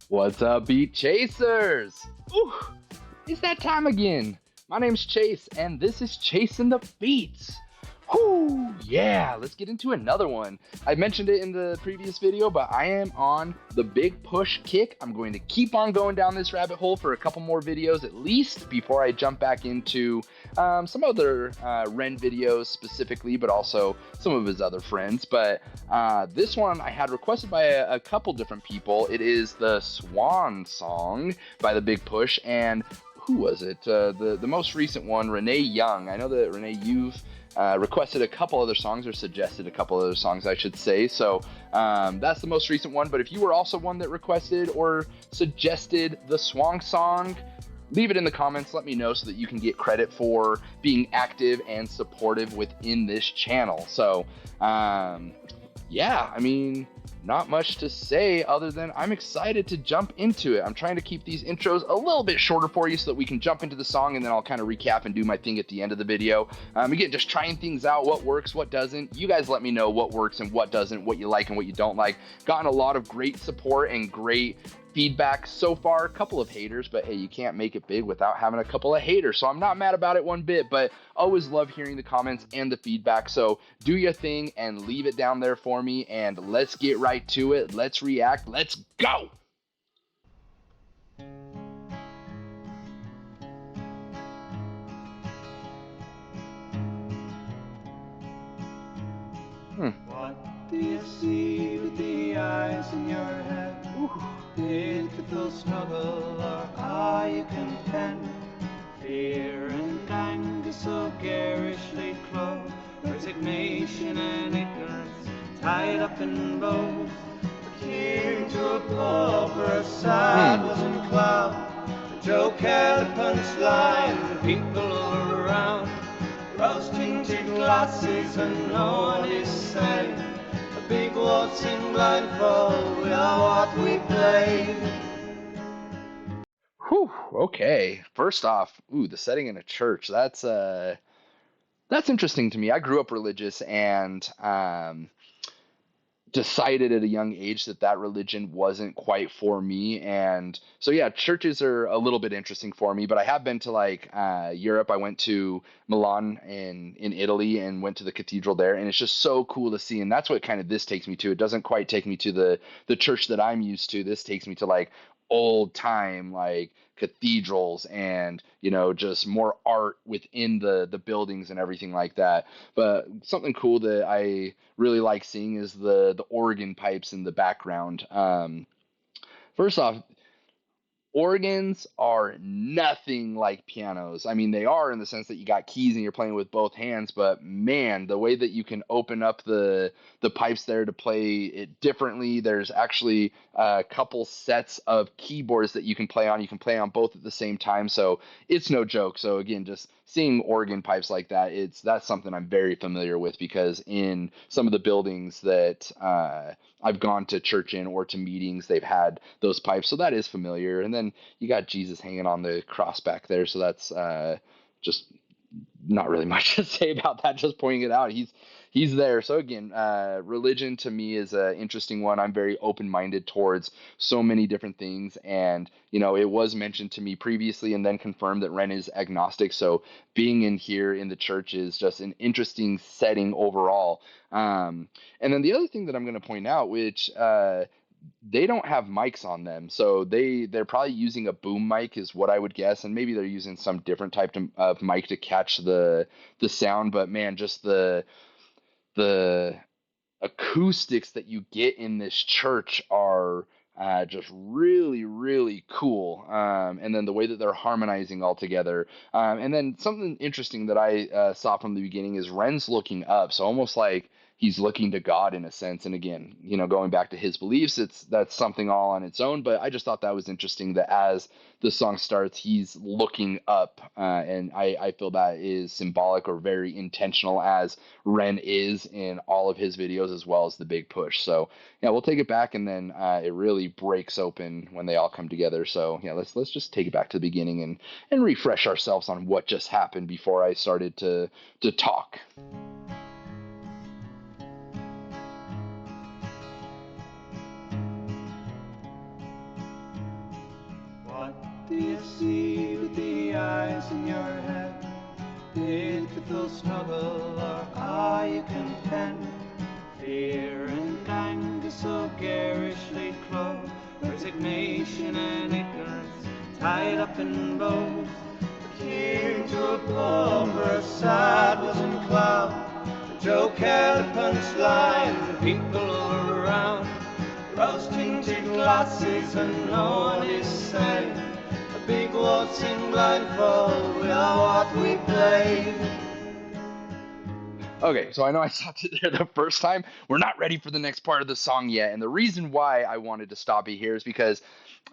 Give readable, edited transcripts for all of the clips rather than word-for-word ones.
What's up, beat chasers? Ooh, it's that time again. My name's Chase, and this is Chasing the Beats. Whoo, yeah, let's get into another one. I mentioned it in the previous video, but I am on the big push kick. I'm going to keep on going down this rabbit hole for a couple more videos at least before I jump back into some other Ren videos specifically, but also some of his other friends. But this one I had requested by a couple different people. It is the Swan Song by the Big Push, and who was it? The most recent one, Renee Young. I know that Renee, you've requested a couple other songs, or suggested a couple other songs, I should say. So that's the most recent one. But if you were also one that requested or suggested the Swan Song, leave it in the comments. Let me know so that you can get credit for being active and supportive within this channel. So yeah, I mean, not much to say other than I'm excited to jump into it. I'm trying to keep these intros a little bit shorter for you so that we can jump into the song, and then I'll kind of recap and do my thing at the end of the video. Again, just trying things out, what works, what doesn't. You guys let me know what works and what doesn't, what you like and what you don't like. Gotten a lot of great support and great feedback so far. A couple of haters, but hey, you can't make it big without having a couple of haters, so I'm not mad about it one bit. But always love hearing the comments and the feedback, so do your thing and leave it down there for me, and let's get right to it. Let's react. Let's go. What do you see with the eyes in your head? Pitiful struggle, or are you content? Fear and anger so garishly close, resignation and ignorance tied up in bows. The king to a pauper, sad was in cloud. The joke had a punchline, the people all around. Rose-tinted glasses and no one is safe. A big waltzing blindfold, we are what we play. Whew, okay. First off, the setting in a church. That's interesting to me. I grew up religious, and decided at a young age that religion wasn't quite for me. And so yeah, churches are a little bit interesting for me, but I have been to like Europe. I went to Milan in Italy and went to the cathedral there, and it's just so cool to see. And that's what kind of this takes me to. It doesn't quite take me to the church that I'm used to. This takes me to like old time, like cathedrals, and just more art within the buildings and everything like that. But something cool that I really like seeing is the organ pipes in the background. First off, organs are nothing like pianos. I mean, they are in the sense that you got keys and you're playing with both hands, but man, the way that you can open up the pipes there to play it differently. There's actually a couple sets of keyboards that you can play on. You can play on both at the same time, so it's no joke. So again, just seeing organ pipes like that, that's something I'm very familiar with, because in some of the buildings that I've gone to church in or to meetings, they've had those pipes, so that is familiar. And then you got Jesus hanging on the cross back there, so that's just not really much to say about that. Just pointing it out, he's there. So again, religion to me is an interesting one. I'm very open-minded towards so many different things, and it was mentioned to me previously and then confirmed that Ren is agnostic. So being in here in the church is just an interesting setting overall. And then the other thing that I'm going to point out, which they don't have mics on them, so they're probably using a boom mic is what I would guess, and maybe they're using some different type of mic to catch the sound. But man, just the acoustics that you get in this church are just really, really cool. And then the way that they're harmonizing all together. And then something interesting that I saw from the beginning is Ren's looking up, so almost like he's looking to God in a sense. And again, going back to his beliefs, that's something all on its own. But I just thought that was interesting that as the song starts, he's looking up, and I feel that is symbolic or very intentional, as Ren is in all of his videos, as well as the Big Push. So yeah, we'll take it back, and then it really breaks open when they all come together. So yeah, let's just take it back to the beginning and refresh ourselves on what just happened before I started to talk. What you see with the eyes in your head? Pitiful struggle, or are you content? Fear and anger so garishly close, resignation and ignorance tied up in bows. Here to a pauper, sad was in cloud. The joke had a punchline, the people all around. Roasting to glasses and no one is saying. A big waltzing blindfold, we are what we played. Okay, so I know I stopped it there the first time. We're not ready for the next part of the song yet. And the reason why I wanted to stop it here is because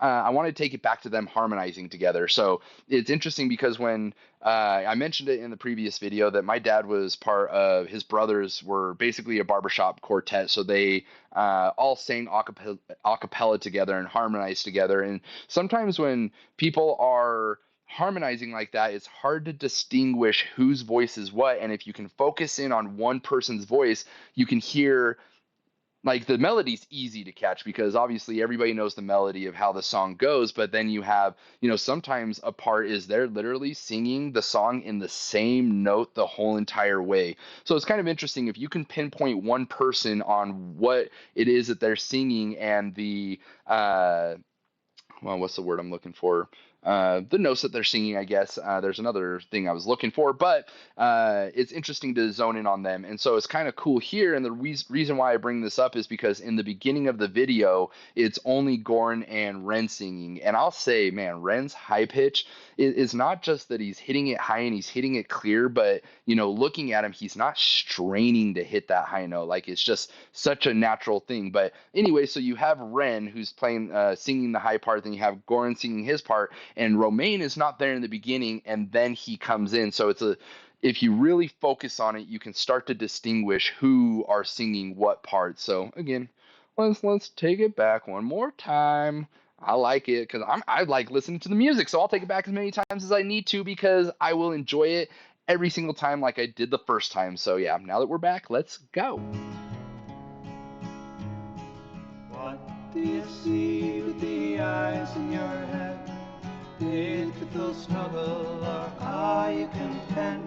I want to take it back to them harmonizing together. So it's interesting because when I mentioned it in the previous video that my dad was part of, his brothers were basically a barbershop quartet. So they all sang a cappella together and harmonized together. And sometimes when people are harmonizing like that, it's hard to distinguish whose voice is what. And if you can focus in on one person's voice, you can hear, like, the melody's easy to catch because obviously everybody knows the melody of how the song goes, but then you have, sometimes a part is they're literally singing the song in the same note the whole entire way. So it's kind of interesting if you can pinpoint one person on what it is that they're singing and the well, what's the word I'm looking for? The notes that they're singing, I guess. There's another thing I was looking for, but it's interesting to zone in on them. And so it's kind of cool here. And the reason why I bring this up is because in the beginning of the video, it's only Gorn and Ren singing. And I'll say, man, Ren's high pitch is not just that he's hitting it high and he's hitting it clear, but, looking at him, he's not straining to hit that high note. Like, it's just such a natural thing. But anyway, so you have Ren who's playing, singing the high part, then you have Goran singing his part, and Romain is not there in the beginning, and then he comes in. So if you really focus on it, you can start to distinguish who are singing what part. So again, let's take it back one more time. I like it because I like listening to the music, so I'll take it back as many times as I need to because I will enjoy it every single time like I did the first time. So yeah, now that we're back, let's go. What do you see with the eyes in your head? Pitiful struggle, or are you content?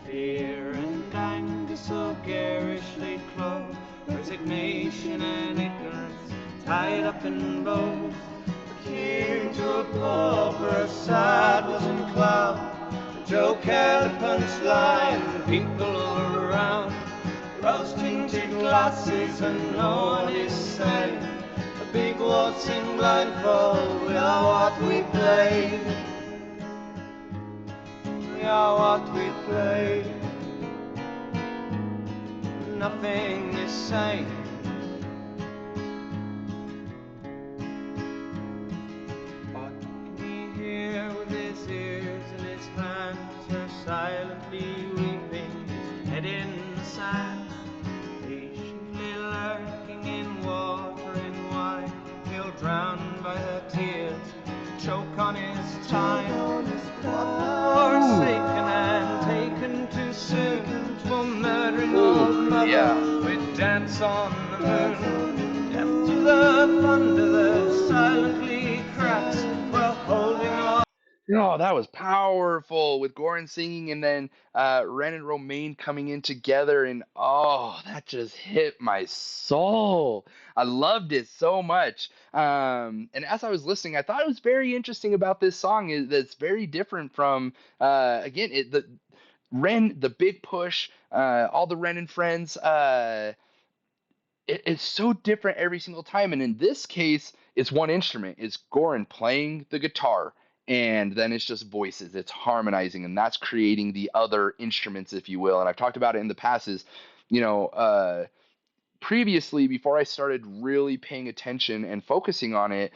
Fear and anger so garishly close, resignation and ignorance tied up in bows. Here to a pauper, sad was in cloud. The joke had a punchline, the people all around. Roasting to glasses and no one is saying. A big waltzing blindfold, we are what we played. We are what we played. Nothing is safe. What can he hear with his ears and his hands? Her silently weeping, his head in the sand. Patiently lurking in water and wine, he'll drown by her tears, choke on his time. Forsaken and taken too soon for murdering old mother. Yeah. We dance on the moon, deaf to the thunder that silently cracks while holding on. Oh, that was powerful with Goran singing and then Ren and Romain coming in together. And oh, that just hit my soul. I loved it so much. And as I was listening, I thought it was very interesting about this song is that's very different from, again, the Ren, the big push, all the Ren and friends. It's so different every single time. And in this case, it's one instrument. It's Goran playing the guitar, and then it's just voices. It's harmonizing, and that's creating the other instruments, if you will. And I've talked about it in the past. Is you know, previously before I started really paying attention and focusing on it,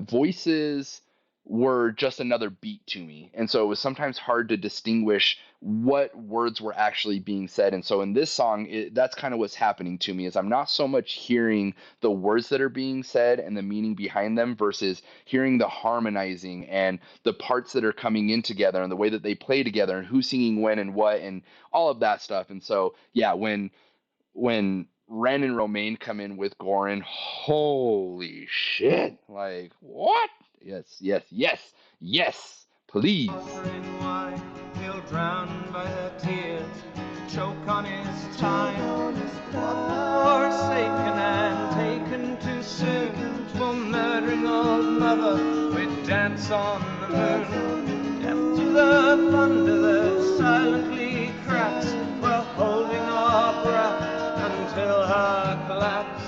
voices were just another beat to me. And so it was sometimes hard to distinguish what words were actually being said. And so in this song, that's kind of what's happening to me is I'm not so much hearing the words that are being said and the meaning behind them versus hearing the harmonizing and the parts that are coming in together and the way that they play together and who's singing when and what and all of that stuff. And so, yeah, when Ren and Romain come in with Goran, holy shit. Like, what? Yes, yes, yes, yes, please. Offering wine, he'll drown by their tears, choke on his time, forsaken and taken too soon. For murdering old mother, we dance on the moon. Deaf to the thunder that silently cracks, we're holding our breath until her collapse.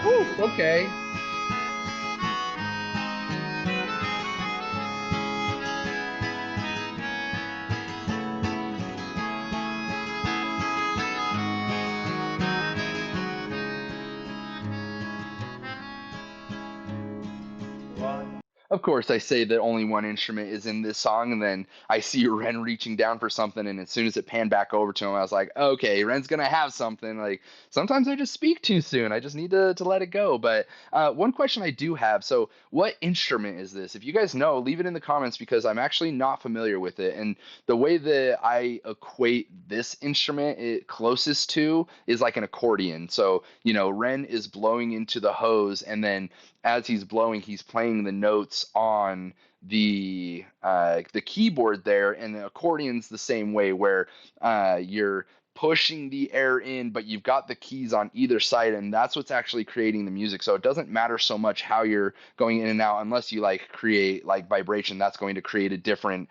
Whew, okay. Of course, I say that only one instrument is in this song, and then I see Ren reaching down for something, and as soon as it panned back over to him, I was like, okay, Ren's gonna have something. Like sometimes I just speak too soon. I just need to let it go. But one question I do have: so what instrument is this? If you guys know, leave it in the comments because I'm actually not familiar with it. And the way that I equate this instrument it closest to is like an accordion. So Ren is blowing into the hose, and then as he's blowing, he's playing the notes on the keyboard there, and the accordion's the same way, where you're pushing the air in, but you've got the keys on either side, and that's what's actually creating the music. So it doesn't matter so much how you're going in and out, unless you like create like vibration. That's going to create a different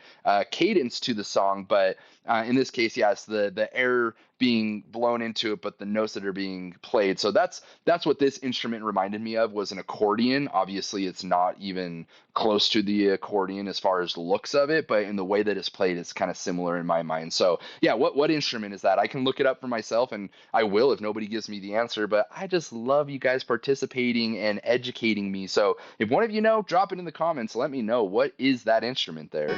cadence to the song. But in this case, yes, the air being blown into it, but the notes that are being played. So that's what this instrument reminded me of, was an accordion. Obviously, it's not even close to the accordion as far as the looks of it, but in the way that it's played, it's kind of similar in my mind. So yeah, what instrument is that? I can look it up for myself, and I will if nobody gives me the answer. But I just love you guys participating and educating me. So if one of you know, drop it in the comments. Let me know, what is that instrument there.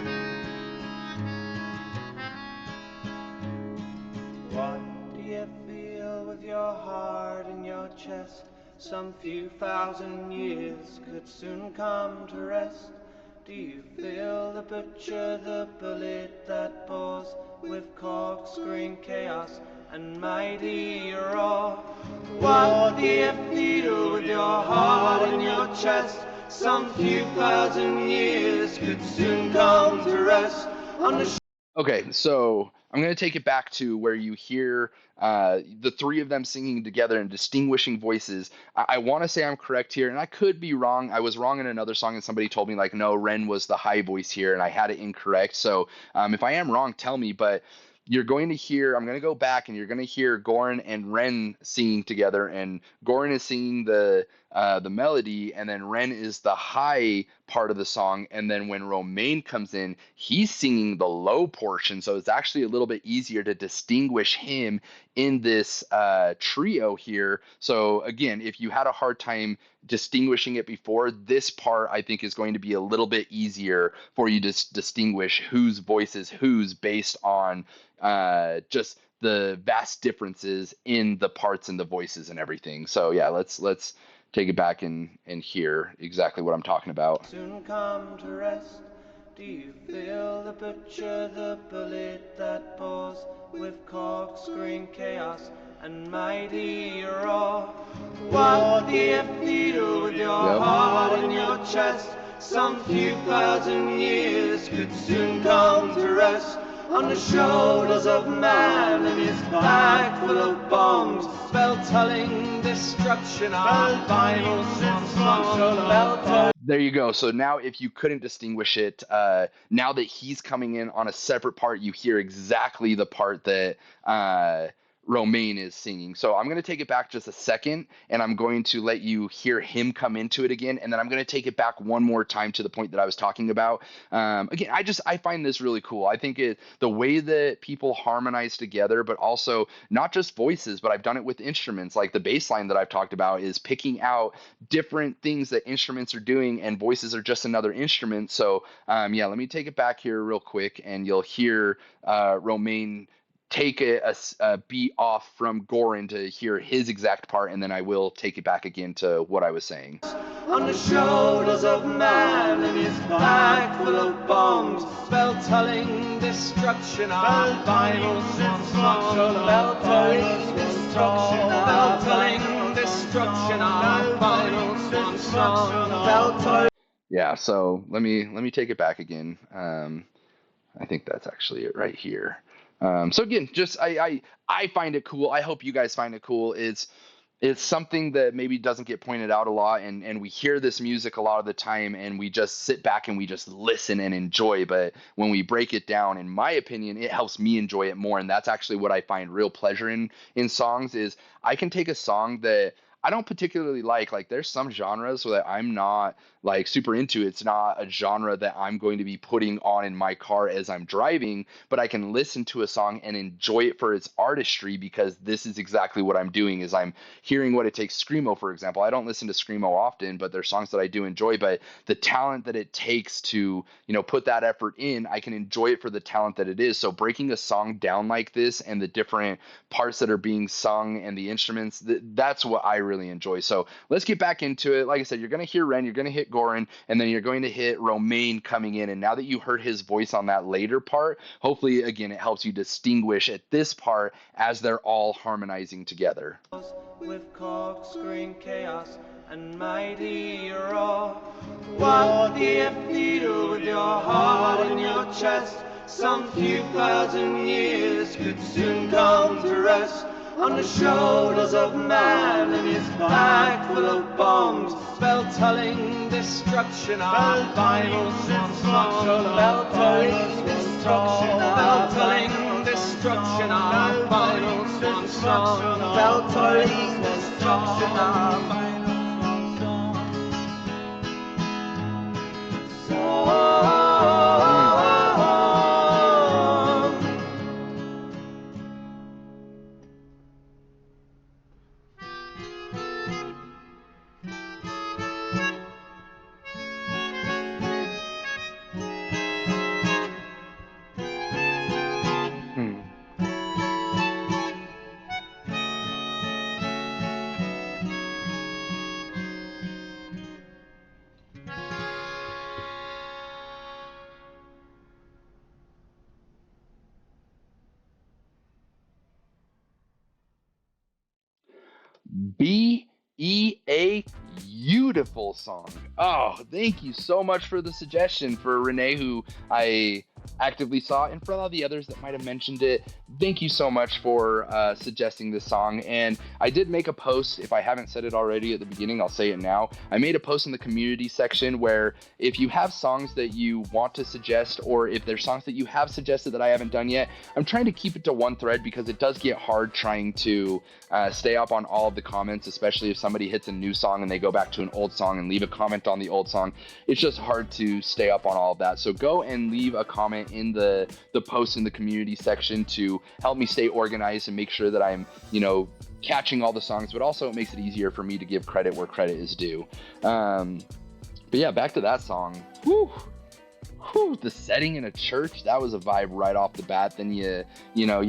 What do you feel with your heart in your chest? Some few thousand years could soon come to rest. Do you feel the butcher, the bullet that bores with corkscrewing chaos and mighty roar? What do you feel with your heart in your chest? Some few thousand years could soon come to rest on the Okay, so I'm going to take it back to where you hear the three of them singing together and distinguishing voices. I want to say I'm correct here, and I could be wrong. I was wrong in another song, and somebody told me, like, no, Ren was the high voice here, and I had it incorrect. So if I am wrong, tell me. But you're going to hear, I'm going to go back, and you're going to hear Goran and Ren singing together, and Goran is singing the melody, and then Ren is the high part of the song, and then when Romain comes in, he's singing the low portion, so it's actually a little bit easier to distinguish him in this trio here. So again, if you had a hard time distinguishing it before, this part I think is going to be a little bit easier for you to distinguish whose voice is whose based on just the vast differences in the parts and the voices and everything. So yeah, let's take it back and hear exactly what I'm talking about. soon come to rest. Do you feel the butcher, the bullet that bores with corkscrewing chaos and mighty roar? What do you feel with your Yep. heart in your chest? Some few thousand years could soon come to rest on the shoulders of man and his bag full of bombs, bell-tolling destruction, our final Swan Song, bell-tolling. There you go. So now, if you couldn't distinguish it, now that he's coming in on a separate part, you hear exactly the part that Romain is singing. So I'm going to take it back just a second, and I'm going to let you hear him come into it again, and then I'm going to take it back one more time to the point that I was talking about. Again, I find this really cool. I think the way that people harmonize together, but also not just voices, but I've done it with instruments. Like the bass line that I've talked about is picking out different things that instruments are doing, and voices are just another instrument. So yeah, let me take it back here real quick, and you'll hear Romain take a beat off from Goran to hear his exact part, and then I will take it back again to what I was saying. On the shoulders of man and his bag full of bombs, bell-tolling destruction, our final swan song. Bell-tolling destruction, bell-tolling destruction, our final swan song. Bell-tolling. Yeah, so let me take it back again. I think that's actually it right here. So again, just I find it cool. I hope you guys find it cool. It's something that maybe doesn't get pointed out a lot, and we hear this music a lot of the time and we just sit back and we just listen and enjoy. But when we break it down, in my opinion, it helps me enjoy it more. And that's actually what I find real pleasure in songs is I can take a song that I don't particularly like there's some genres that I'm not like super into. It's not a genre that I'm going to be putting on in my car as I'm driving, but I can listen to a song and enjoy it for its artistry, because this is exactly what I'm doing is I'm hearing what it takes. Screamo, for example, I don't listen to Screamo often, but there's songs that I do enjoy. But the talent that it takes to, put that effort in, I can enjoy it for the talent that it is. So breaking a song down like this and the different parts that are being sung and the instruments, that's what I really enjoy. So let's get back into it. Like I said, you're going to hear Ren, you're going to hit Goran, and then you're going to hit Romain coming in. And now that you heard his voice on that later part, hopefully, again, it helps you distinguish at this part as they're all harmonizing together. With corkscrewing chaos and mighty roar, what the F-needle with your heart in your chest, some few thousand years could soon come to rest on the shoulders of man and his bag full of bombs, bell-tolling destruction, our final swan song. Bell-tolling destruction, bell-tolling destruction, our final swan song. Bell-tolling destruction, our final swan song. BEA, beautiful song. Oh, thank you so much for the suggestion for Renee, who I actively saw, and for all the others that might have mentioned it. Thank you so much for suggesting this song. And I did make a post. If I haven't said it already at the beginning, I'll say it now. I made a post in the community section where if you have songs that you want to suggest, or if there's songs that you have suggested that I haven't done yet, I'm trying to keep it to one thread because it does get hard trying to stay up on all of the comments, especially if somebody hits a new song and they go back to an old song and leave a comment on the old song. It's just hard to stay up on all of that. So go and leave a comment in the post in the community section to help me stay organized and make sure that I'm, catching all the songs, but also it makes it easier for me to give credit where credit is due. But yeah, back to that song. Whew, the setting in a church, that was a vibe right off the bat. Then you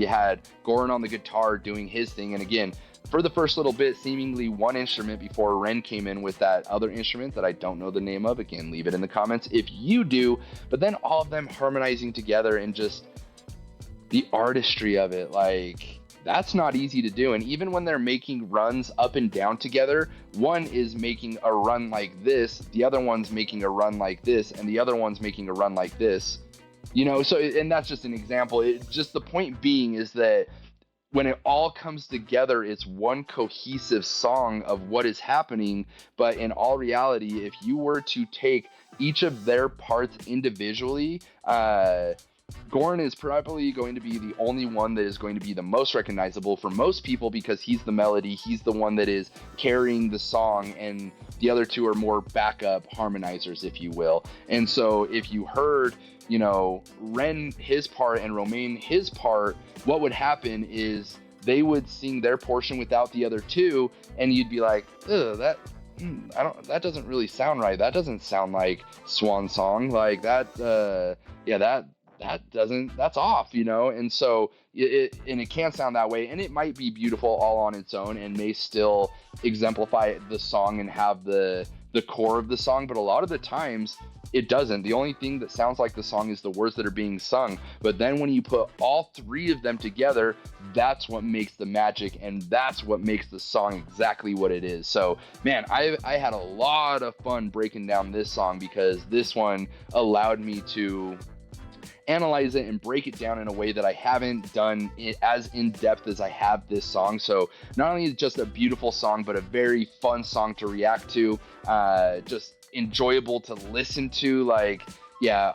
had Goran on the guitar doing his thing, and again, for the first little bit, seemingly one instrument before Ren came in with that other instrument that I don't know the name of. Again, leave it in the comments if you do. But then all of them harmonizing together and just the artistry of it, like, that's not easy to do. And even when they're making runs up and down together, one is making a run like this, the other one's making a run like this, and the other one's making a run like this. So, and that's just an example. Just the point being is that when it all comes together, it's one cohesive song of what is happening. But in all reality, if you were to take each of their parts individually, Goran is probably going to be the only one that is going to be the most recognizable for most people because he's the melody, he's the one that is carrying the song, and the other two are more backup harmonizers, if you will. And so if you heard, Ren his part and Romain his part, what would happen is they would sing their portion without the other two, and you'd be like, ugh, that doesn't really sound right. That doesn't sound like Swan Song. Like that, that's off, you know? And so it can sound that way, and it might be beautiful all on its own and may still exemplify the song and have the core of the song, but a lot of the times it doesn't. The only thing that sounds like the song is the words that are being sung. But then when you put all three of them together, that's what makes the magic, and that's what makes the song exactly what it is. So, man, I had a lot of fun breaking down this song because this one allowed me to analyze it and break it down in a way that I haven't done it as in depth as I have this song. So not only is it just a beautiful song, but a very fun song to react to, just enjoyable to listen to. Like, yeah,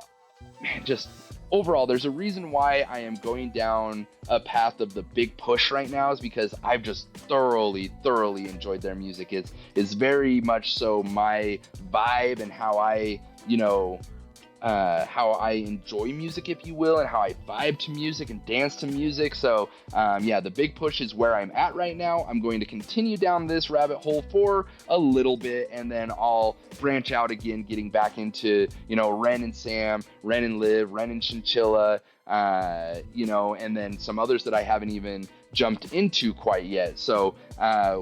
man, just overall, there's a reason why I am going down a path of the Big Push right now, is because I've just thoroughly enjoyed their music. It's very much so my vibe and how I, how I enjoy music, if you will, and how I vibe to music and dance to music. So yeah, the Big Push is where I'm at right now. I'm going to continue down this rabbit hole for a little bit, and then I'll branch out again, getting back into, Ren and Sam, Ren and Liv, Ren and Chinchilla, and then some others that I haven't even jumped into quite yet. So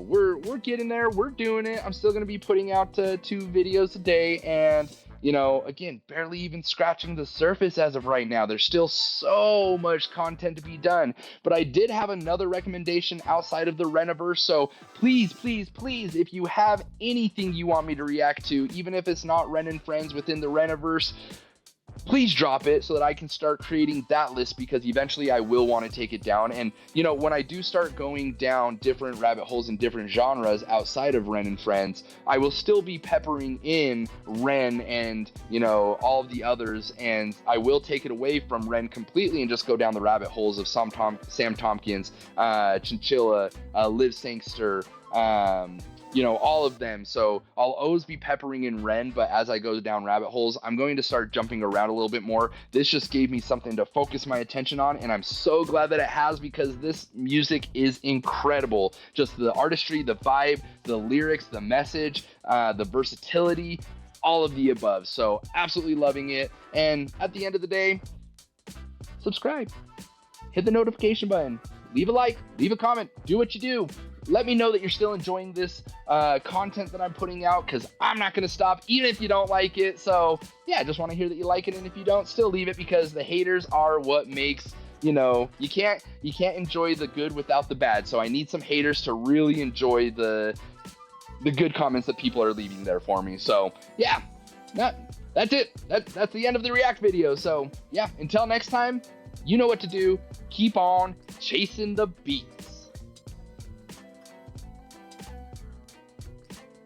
we're getting there. We're doing it. I'm still going to be putting out 2 videos a day, and again, barely even scratching the surface as of right now. There's still so much content to be done, but I did have another recommendation outside of the Reniverse. So please, if you have anything you want me to react to, even if it's not Ren and Friends within the Reniverse, please drop it so that I can start creating that list, because eventually I will want to take it down. And, when I do start going down different rabbit holes in different genres outside of Ren and Friends, I will still be peppering in Ren and, all of the others. And I will take it away from Ren completely and just go down the rabbit holes of Sam Tompkins, Chinchilla, Liv Sangster, all of them. So I'll always be peppering in Ren, but as I go down rabbit holes, I'm going to start jumping around a little bit more. This just gave me something to focus my attention on, and I'm so glad that it has, because this music is incredible. Just the artistry, the vibe, the lyrics, the message, the versatility, all of the above. So absolutely loving it. And at the end of the day, subscribe, hit the notification button, leave a like, leave a comment, do what you do. Let me know that you're still enjoying this content that I'm putting out, because I'm not going to stop even if you don't like it. So yeah, I just want to hear that you like it, and if you don't, still leave it, because the haters are what makes, you can't enjoy the good without the bad. So I need some haters to really enjoy the good comments that people are leaving there for me. So yeah, that's it. That's the end of the react video. So yeah, until next time, you know what to do. Keep on chasing the beat.